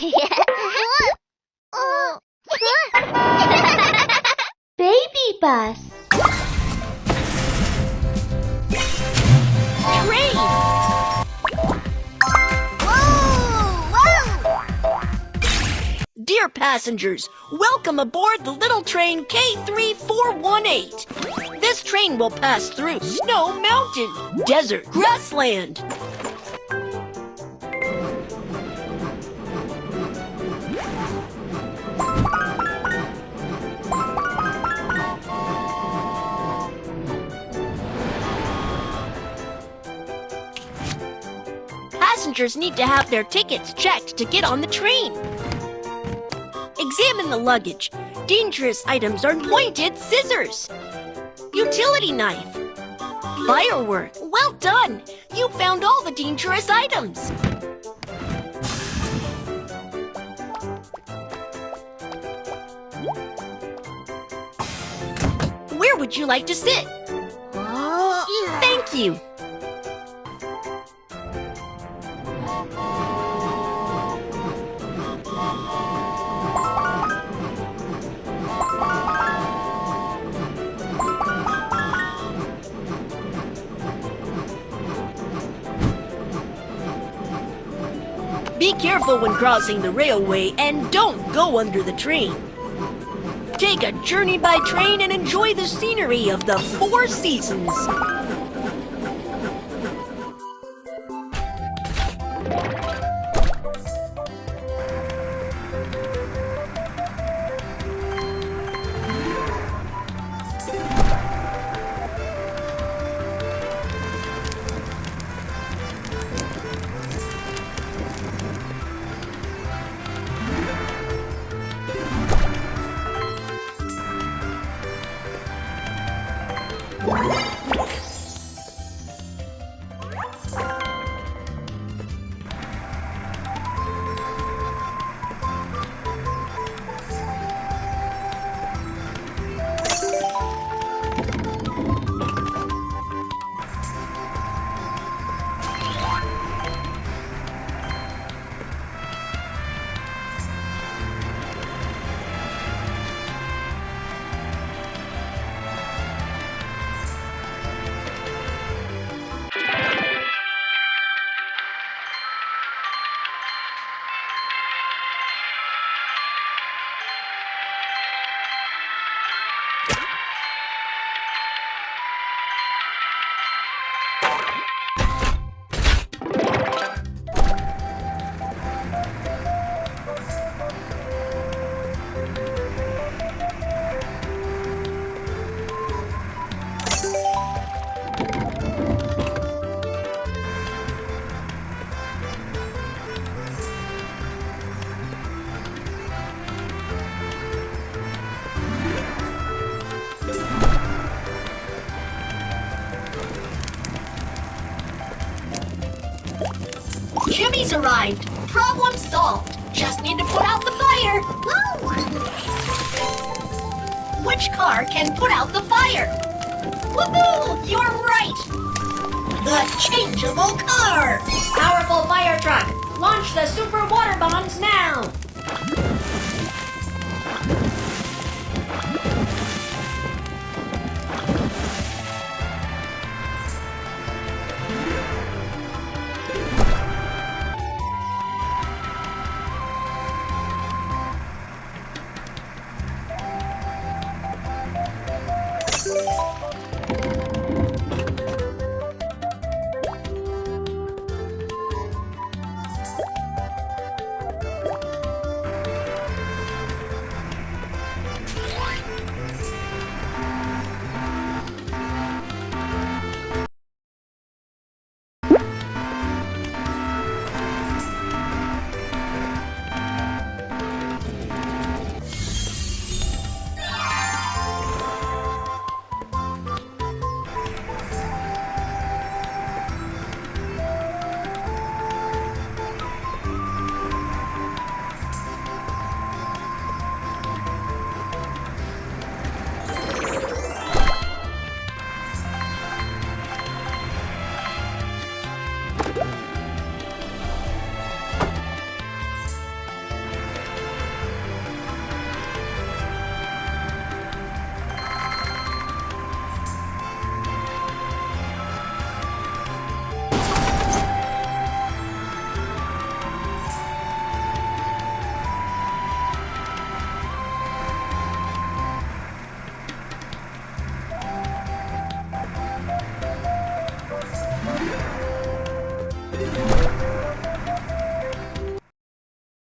Baby bus. Train. Dear passengers, welcome aboard the little train K3418. This train will pass through Snow Mountain, desert, grassland. Passengers need to have their tickets checked to get on the train. Examine the luggage. Dangerous items are pointed scissors. Utility knife. Firework. Well done! You found all the dangerous items. Where would you like to sit? Thank you. Be careful when crossing the railway and don't go under the train. Take a journey by train and enjoy the scenery of the Four Seasons. Jimmy's arrived. Problem solved. Just need to put out the fire. Which car can put out the fire? Woohoo! You're right! The changeable car! Powerful fire truck, launch the super water bomb